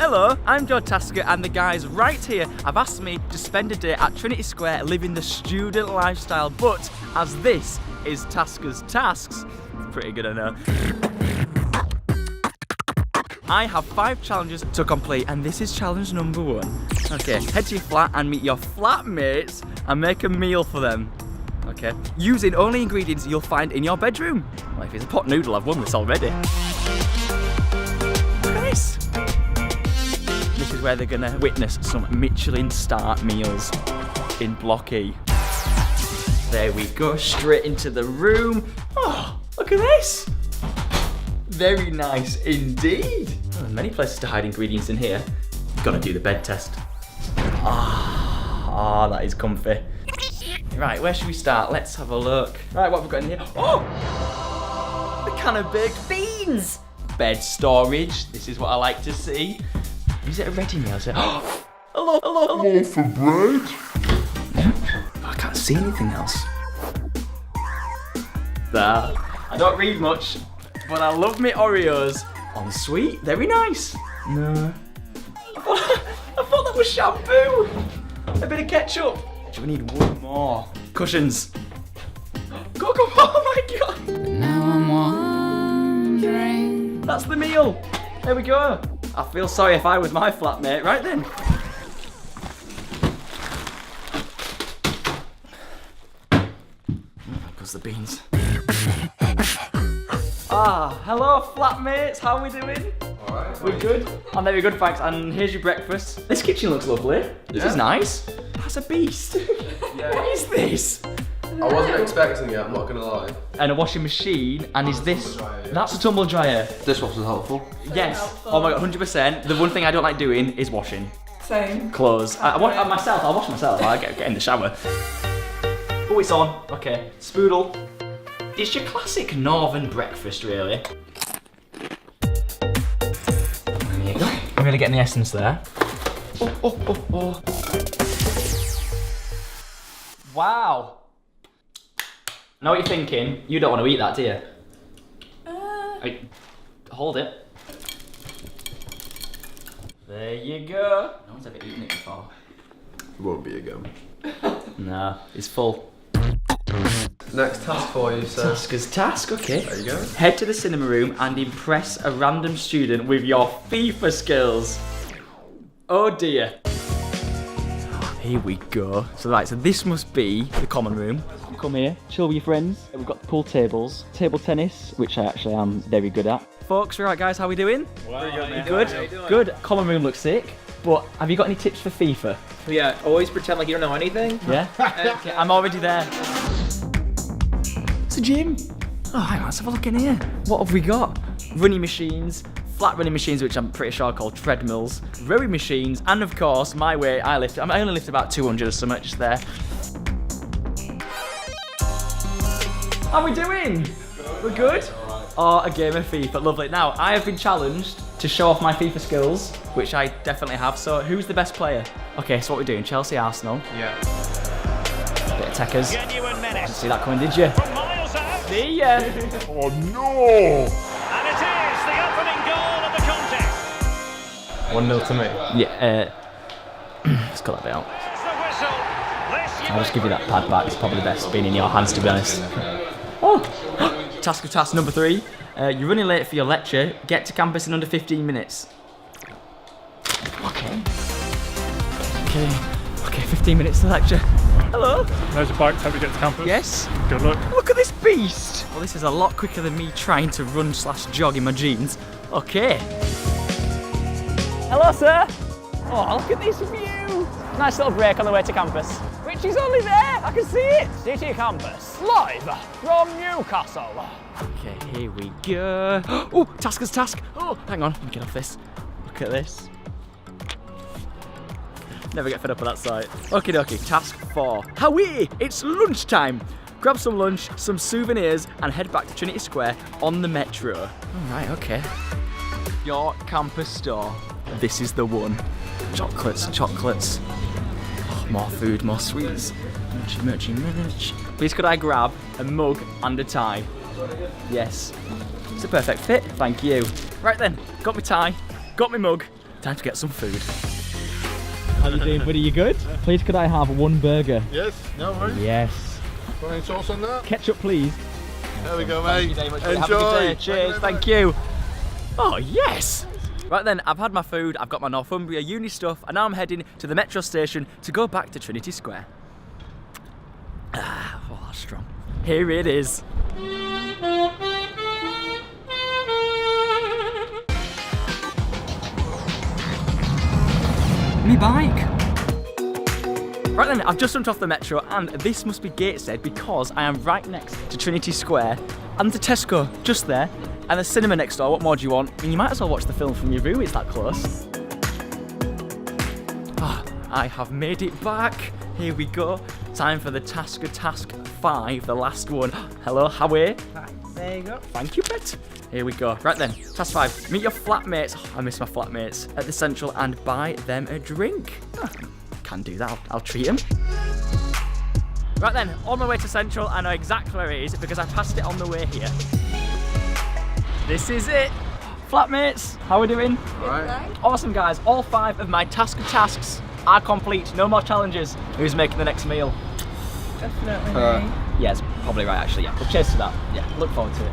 Hello, I'm Joe Tasker, and the guys right here have asked me to spend a day at Trinity Square living the student lifestyle, but as this is Tasker's Tasks, it's pretty good I know, I have 5 challenges to complete, and this is challenge number 1. Okay, head to your flat and meet your flatmates and make a meal for them. Okay, using only ingredients you'll find in your bedroom. Well, if it's a pot noodle, I've won this already. Look at this. This is where they're gonna witness some Michelin star meals in Block E. There we go, straight into the room. Oh, look at this. Very nice indeed. Oh, many places to hide ingredients in here. Gotta do the bed test. Ah, that is comfy. Right, where should we start? Let's have a look. Right, what have we got in here? Oh! A can of baked beans! Bed storage. This is what I like to see. Is it a ready meal? Is it? Oh! Hello, hello, hello. For bread? I can't see anything else. There. I don't read much, but I love me Oreos. En suite, very nice. No. I thought that was shampoo. A bit of ketchup. We need one more. Cushions. Go, go, oh my god. Now I'm wondering. That's the meal. There we go. I feel sorry if I was my flatmate. Right then. There goes the beans. Hello flatmates. How are we doing? Alright. We're good? I'm very good, thanks. And here's your breakfast. This kitchen looks lovely. This is nice. That's a beast. Yeah. What is this? I wasn't expecting it, I'm not gonna lie. And a washing machine, and is this... tumble dryer, yeah. That's a tumble dryer. Dishwasher's helpful. Yes. Oh my god, 100%. The one thing I don't like doing is washing Same. clothes. I'll wash myself. I'll get in the shower. Oh, it's on. Okay. Spoodle. It's your classic northern breakfast, really. There you go. I'm really getting the essence there. Oh. Wow. Know what you're thinking? You don't want to eat that, do you? Hold it. There you go. No one's ever eaten it before. It won't be again. Nah, it's full. Next task for you, sir. Tasker's task, okay. There you go. Head to the cinema room and impress a random student with your FIFA skills. Oh dear. Here we go. So this must be the common room. Come here, chill with your friends. We've got pool tables, table tennis, which I actually am very good at. Folks, right guys, how we doing? Wow. Good? Good. Common room looks sick. But have you got any tips for FIFA? Yeah, always pretend like you don't know anything. Yeah? Okay, I'm already there. It's a gym. Oh, hang on, let's have a look in here. What have we got? Running machines, flat running machines, which I'm pretty sure are called treadmills, rowing machines, and of course, my weight, I only lift about 200 or something just there. How are we doing? We're good? Oh, a game of FIFA, lovely. Now, I have been challenged to show off my FIFA skills, which I definitely have, so who's the best player? Okay, so what we're doing, Chelsea, Arsenal. Yeah. Bit of techers. Genuine menace. Didn't see that coming, did you? From miles out. See ya. Oh no! And it is the opening goal of the contest. 1-0 to me. Yeah, let's cut that bit out. It's the whistle. This I'll just give you that pad back. It's probably the best being in your hands, to be honest. Oh! Task of task number 3. You're running late for your lecture. Get to campus in under 15 minutes. Okay, 15 minutes to lecture. Hello? There's a bike to help you get to campus. Yes? Good luck. Look at this beast! Well, this is a lot quicker than me trying to run/jog in my jeans. Okay. Hello, sir. Oh, look at this view. Nice little break on the way to campus. Which is only there. I can see it. City campus, live from Newcastle. Okay, here we go. Oh, Tasker's task. Oh, hang on. Let me get off this. Look at this. Never get fed up with that sight. Okie dokie, task 4. Howie, it's lunchtime. Grab some lunch, some souvenirs, and head back to Trinity Square on the metro. All right, okay. Your campus store. This is the one. Chocolates. Oh, more food, more sweets. Merch. Please could I grab a mug and a tie? Yes. It's a perfect fit, thank you. Right then, got my tie, got my mug, Time to get some food. How you doing, buddy? You good? Please, could I have one burger? Yes, no worries. Yes. Want any sauce on that? Ketchup, please. There we go, Thank mate. you very much. Have a good Enjoy. day. Cheers. Thank you. Oh, yes. Right then, I've had my food, I've got my Northumbria uni stuff, and now I'm heading to the metro station to go back to Trinity Square. Ah, oh, that's strong. Here it is. Me bike. Right then, I've just jumped off the metro, and this must be Gateshead because I am right next to Trinity Square and the Tesco just there, and the cinema next door. What more do you want? I mean, you might as well watch the film from your room, it's that close. Ah, I have made it back. Here we go. Time for the task 5, the last one. Hello, Howie. Hi. There you go. Thank you, Pet. Here we go. Right then, task 5. Meet your flatmates. Oh, I miss my flatmates. At the Central and buy them a drink. Oh, can do that. I'll treat them. Right then, on my way to Central. I know exactly where it is because I passed it on the way here. This is it. Flatmates, how are we doing? Right. Awesome, guys. All 5 of my tasks are complete. No more challenges. Who's making the next meal? Definitely. Yes, probably right, actually. Yeah, we'll chase to that. Yeah, look forward to it.